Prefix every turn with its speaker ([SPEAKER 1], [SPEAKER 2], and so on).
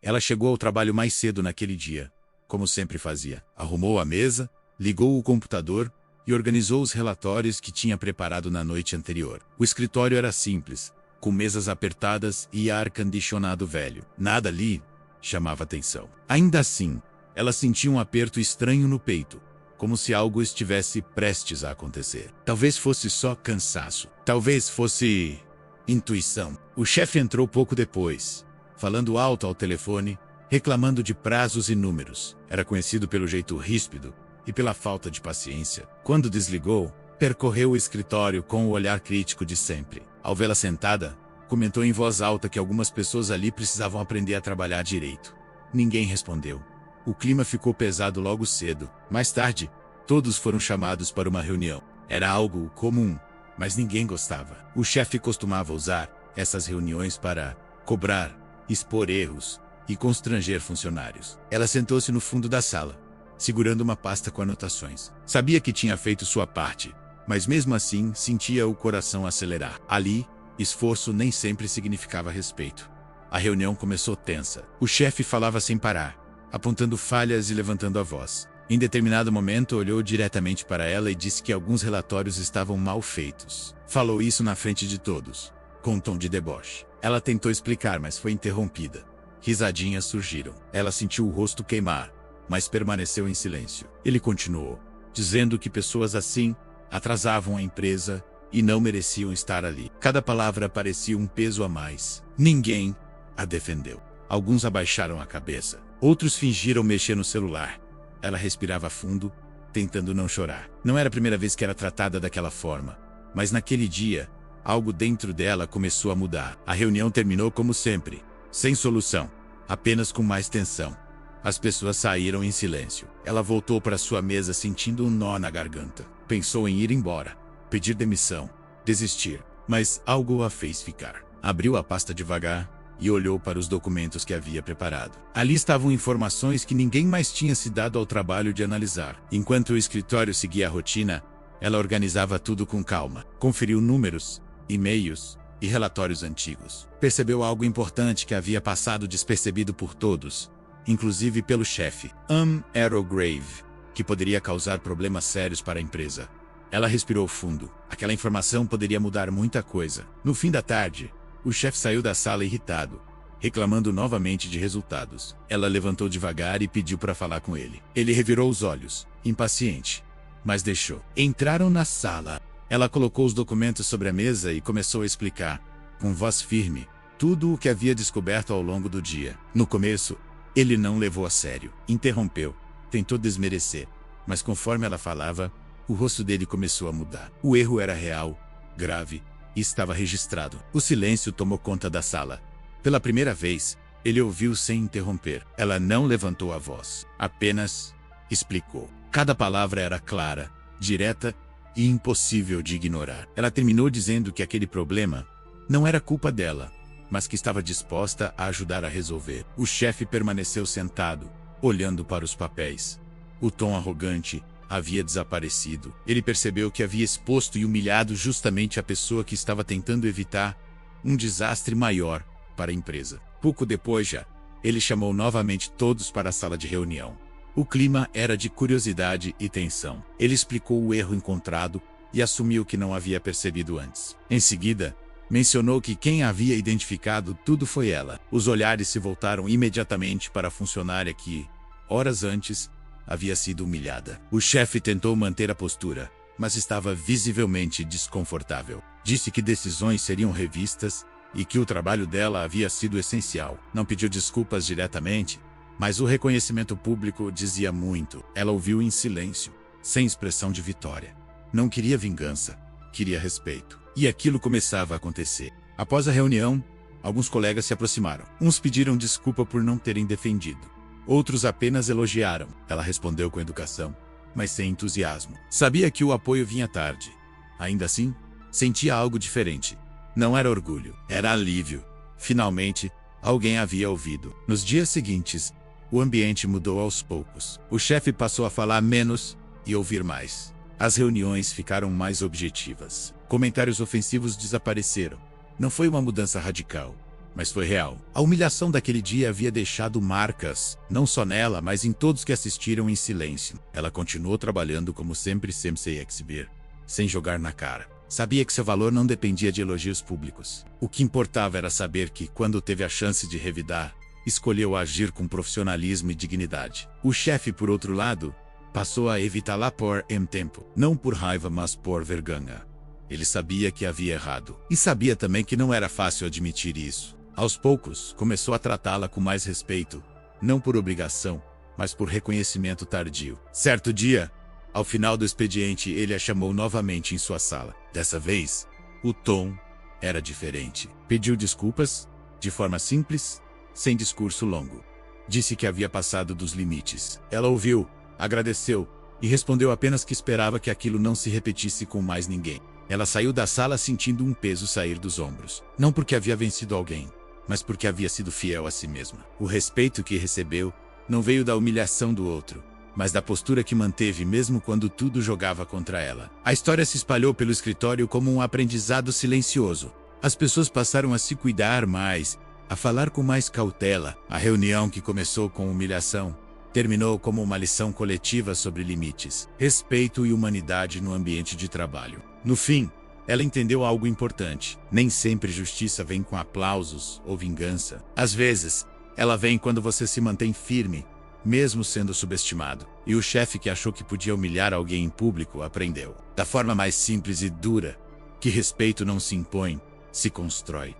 [SPEAKER 1] Ela chegou ao trabalho mais cedo naquele dia, como sempre fazia. Arrumou a mesa, ligou o computador e organizou os relatórios que tinha preparado na noite anterior. O escritório era simples, com mesas apertadas e ar-condicionado velho. Nada ali chamava atenção. Ainda assim, ela sentia um aperto estranho no peito, como se algo estivesse prestes a acontecer. Talvez fosse só cansaço. Talvez fosse intuição. O chefe entrou pouco depois, falando alto ao telefone, reclamando de prazos e números. Era conhecido pelo jeito ríspido e pela falta de paciência. Quando desligou, percorreu o escritório com o olhar crítico de sempre. Ao vê-la sentada, comentou em voz alta que algumas pessoas ali precisavam aprender a trabalhar direito. Ninguém respondeu. O clima ficou pesado logo cedo. Mais tarde, todos foram chamados para uma reunião. Era algo comum, mas ninguém gostava. O chefe costumava usar essas reuniões para cobrar, expor erros e constranger funcionários. Ela sentou-se no fundo da sala, segurando uma pasta com anotações. Sabia que tinha feito sua parte, mas mesmo assim sentia o coração acelerar. Ali, esforço nem sempre significava respeito. A reunião começou tensa. O chefe falava sem parar, apontando falhas e levantando a voz. Em determinado momento, olhou diretamente para ela e disse que alguns relatórios estavam mal feitos. Falou isso na frente de todos, com um tom de deboche. Ela tentou explicar, mas foi interrompida. Risadinhas surgiram. Ela sentiu o rosto queimar, mas permaneceu em silêncio. Ele continuou, dizendo que pessoas assim atrasavam a empresa e não mereciam estar ali. Cada palavra parecia um peso a mais. Ninguém a defendeu. Alguns abaixaram a cabeça. Outros fingiram mexer no celular. Ela respirava fundo, tentando não chorar. Não era a primeira vez que era tratada daquela forma, mas naquele dia, algo dentro dela começou a mudar. A reunião terminou como sempre, sem solução, apenas com mais tensão. As pessoas saíram em silêncio. Ela voltou para sua mesa sentindo um nó na garganta. Pensou em ir embora, pedir demissão, desistir, mas algo a fez ficar. Abriu a pasta devagar e olhou para os documentos que havia preparado. Ali estavam informações que ninguém mais tinha se dado ao trabalho de analisar. Enquanto o escritório seguia a rotina, ela organizava tudo com calma. Conferiu números, e-mails e relatórios antigos. Percebeu algo importante que havia passado despercebido por todos, inclusive pelo chefe. Arrowgrave, que poderia causar problemas sérios para a empresa. Ela respirou fundo. Aquela informação poderia mudar muita coisa. No fim da tarde, o chefe saiu da sala irritado, reclamando novamente de resultados. Ela levantou devagar e pediu para falar com ele. Ele revirou os olhos, impaciente, mas deixou. Entraram na sala. Ela colocou os documentos sobre a mesa e começou a explicar, com voz firme, tudo o que havia descoberto ao longo do dia. No começo, ele não levou a sério. Interrompeu, tentou desmerecer, mas conforme ela falava, o rosto dele começou a mudar. O erro era real, grave, e estava registrado. O silêncio tomou conta da sala. Pela primeira vez, ele ouviu sem interromper. Ela não levantou a voz, apenas explicou. Cada palavra era clara, direta e impossível de ignorar. Ela terminou dizendo que aquele problema não era culpa dela, mas que estava disposta a ajudar a resolver. O chefe permaneceu sentado, olhando para os papéis. O tom arrogante havia desaparecido. Ele percebeu que havia exposto e humilhado justamente a pessoa que estava tentando evitar um desastre maior para a empresa. Pouco depois ele chamou novamente todos para a sala de reunião. O clima era de curiosidade e tensão. Ele explicou o erro encontrado e assumiu que não havia percebido antes. Em seguida, mencionou que quem havia identificado tudo foi ela. Os olhares se voltaram imediatamente para a funcionária que, horas antes, havia sido humilhada. O chefe tentou manter a postura, mas estava visivelmente desconfortável. Disse que decisões seriam revistas e que o trabalho dela havia sido essencial. Não pediu desculpas diretamente, mas o reconhecimento público dizia muito. Ela ouviu em silêncio, sem expressão de vitória. Não queria vingança, queria respeito. E aquilo começava a acontecer. Após a reunião, alguns colegas se aproximaram. Uns pediram desculpa por não terem defendido. Outros apenas elogiaram. Ela respondeu com educação, mas sem entusiasmo. Sabia que o apoio vinha tarde. Ainda assim, sentia algo diferente. Não era orgulho, era alívio. Finalmente, alguém havia ouvido. Nos dias seguintes, o ambiente mudou aos poucos. O chefe passou a falar menos e ouvir mais. As reuniões ficaram mais objetivas. Comentários ofensivos desapareceram. Não foi uma mudança radical, mas foi real. A humilhação daquele dia havia deixado marcas, não só nela, mas em todos que assistiram em silêncio. Ela continuou trabalhando como sempre Sensei exibir, sem jogar na cara. Sabia que seu valor não dependia de elogios públicos. O que importava era saber que, quando teve a chance de revidar, escolheu agir com profissionalismo e dignidade. O chefe, por outro lado, passou a evitá-la por tempo. Não por raiva, mas por vergonha. Ele sabia que havia errado. E sabia também que não era fácil admitir isso. Aos poucos, começou a tratá-la com mais respeito. Não por obrigação, mas por reconhecimento tardio. Certo dia, ao final do expediente, ele a chamou novamente em sua sala. Dessa vez, o tom era diferente. Pediu desculpas, de forma simples, sem discurso longo. Disse que havia passado dos limites. Ela ouviu, agradeceu e respondeu apenas que esperava que aquilo não se repetisse com mais ninguém. Ela saiu da sala sentindo um peso sair dos ombros. Não porque havia vencido alguém, mas porque havia sido fiel a si mesma. O respeito que recebeu não veio da humilhação do outro, mas da postura que manteve mesmo quando tudo jogava contra ela. A história se espalhou pelo escritório como um aprendizado silencioso. As pessoas passaram a se cuidar mais, a falar com mais cautela. A reunião, que começou com humilhação, terminou como uma lição coletiva sobre limites, respeito e humanidade no ambiente de trabalho. No fim, ela entendeu algo importante. Nem sempre justiça vem com aplausos ou vingança. Às vezes, ela vem quando você se mantém firme, mesmo sendo subestimado. E o chefe que achou que podia humilhar alguém em público aprendeu, da forma mais simples e dura, que respeito não se impõe, se constrói.